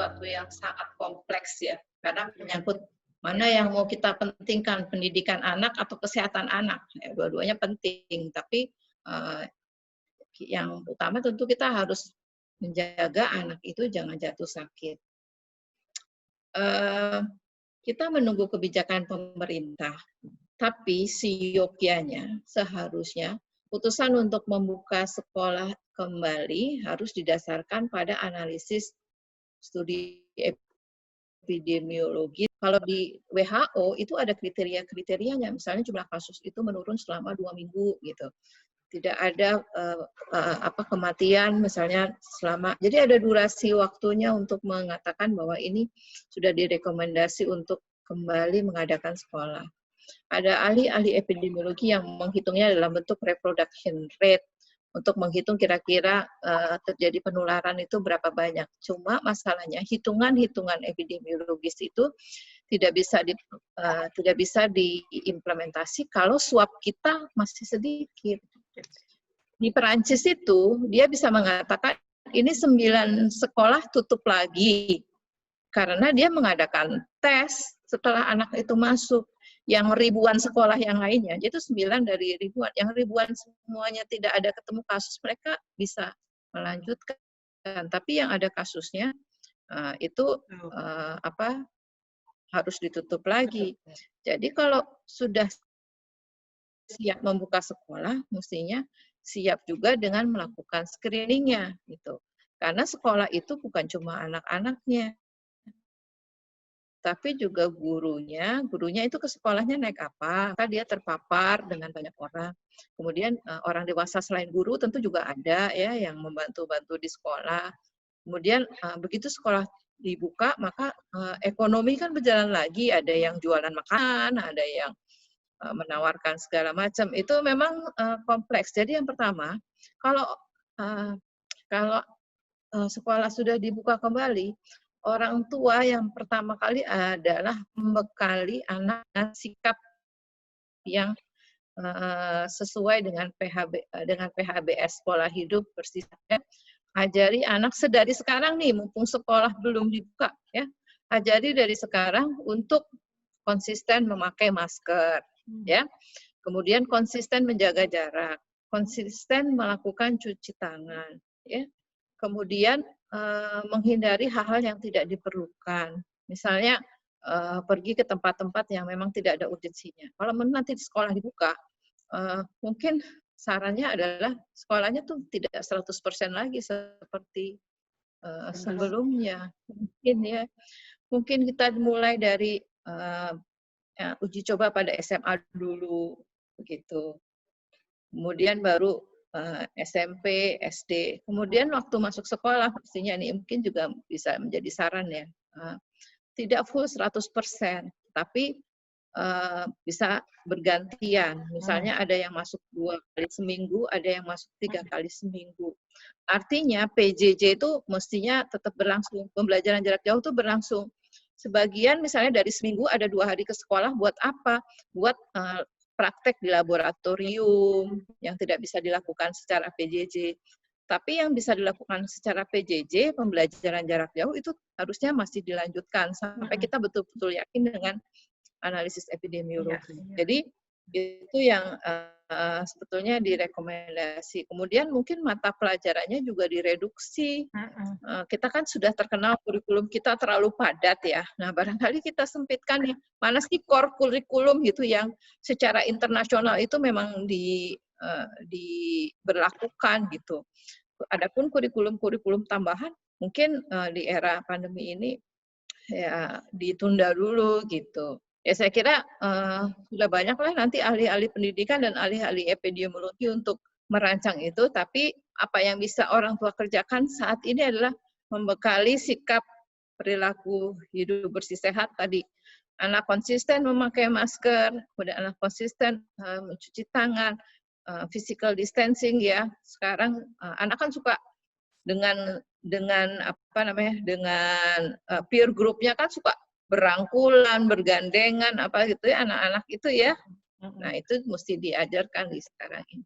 sesuatu yang sangat kompleks ya, karena menyangkut mana yang mau kita pentingkan, pendidikan anak atau kesehatan anak. Ya, dua-duanya penting, tapi yang utama tentu kita harus menjaga anak itu jangan jatuh sakit. Kita menunggu kebijakan pemerintah, tapi siokianya seharusnya putusan untuk membuka sekolah kembali harus didasarkan pada analisis studi epidemiologi. Kalau di WHO itu ada kriteria-kriterianya, misalnya jumlah kasus itu menurun selama 2 minggu gitu. Tidak ada kematian misalnya selama, jadi ada durasi waktunya untuk mengatakan bahwa ini sudah direkomendasi untuk kembali mengadakan sekolah. Ada ahli-ahli epidemiologi yang menghitungnya dalam bentuk reproduction rate untuk menghitung kira-kira terjadi penularan itu berapa banyak. Cuma masalahnya hitungan-hitungan epidemiologis itu tidak bisa diimplementasi kalau swab kita masih sedikit. Di Perancis itu dia bisa mengatakan ini 9 sekolah tutup lagi karena dia mengadakan tes setelah anak itu masuk. Yang ribuan sekolah yang lainnya, itu 9 dari ribuan. Yang ribuan semuanya tidak ada ketemu kasus, mereka bisa melanjutkan. Tapi yang ada kasusnya itu harus ditutup lagi. Jadi kalau sudah siap membuka sekolah, mestinya siap juga dengan melakukan screening-nya gitu. Karena sekolah itu bukan cuma anak-anaknya, tapi juga gurunya itu ke sekolahnya naik apa, maka dia terpapar dengan banyak orang. Kemudian orang dewasa selain guru tentu juga ada ya yang membantu-bantu di sekolah. Kemudian begitu sekolah dibuka, maka ekonomi kan berjalan lagi, ada yang jualan makanan, ada yang menawarkan segala macam. Itu memang kompleks. Jadi yang pertama, kalau sekolah sudah dibuka kembali, orang tua yang pertama kali adalah membekali anak sikap yang sesuai dengan PHBS pola hidup bersih sehat. Ajari anak sedari sekarang nih, mumpung sekolah belum dibuka ya, ajari dari sekarang untuk konsisten memakai masker ya, kemudian konsisten menjaga jarak, konsisten melakukan cuci tangan ya, kemudian menghindari hal-hal yang tidak diperlukan, misalnya pergi ke tempat-tempat yang memang tidak ada urgensinya. Kalau nanti di sekolah dibuka, mungkin sarannya adalah sekolahnya tuh tidak 100% lagi seperti sebelumnya. Mungkin kita mulai dari uji coba pada SMA dulu, begitu. Kemudian baru SMP, SD. Kemudian waktu masuk sekolah, pastinya ini mungkin juga bisa menjadi saran ya. Tidak full 100%, tapi bisa bergantian. Misalnya ada yang masuk 2 kali seminggu, ada yang masuk 3 kali seminggu. Artinya PJJ itu mestinya tetap berlangsung. Pembelajaran jarak jauh itu berlangsung. Sebagian misalnya dari seminggu ada 2 hari ke sekolah, buat apa? Buat praktek di laboratorium yang tidak bisa dilakukan secara PJJ. Tapi yang bisa dilakukan secara PJJ, pembelajaran jarak jauh itu harusnya masih dilanjutkan sampai kita betul-betul yakin dengan analisis epidemiologi. Jadi itu yang sebetulnya direkomendasi. Kemudian mungkin mata pelajarannya juga direduksi. Kita kan sudah terkenal kurikulum kita terlalu padat ya. Nah barangkali kita sempitkan ya, mana sih core kurikulum gitu yang secara internasional itu memang diberlakukan gitu. Adapun kurikulum tambahan mungkin di era pandemi ini ya ditunda dulu gitu. Ya saya kira sudah banyak lah nanti ahli-ahli pendidikan dan ahli-ahli epidemiologi untuk merancang itu, tapi apa yang bisa orang tua kerjakan saat ini adalah membekali sikap perilaku hidup bersih sehat tadi. Anak konsisten memakai masker, kemudian anak konsisten mencuci tangan, physical distancing ya. Sekarang anak kan suka dengan peer groupnya kan suka berangkulan, bergandengan, apa gitu ya, anak-anak itu ya. Nah, itu mesti diajarkan di sekarang ini.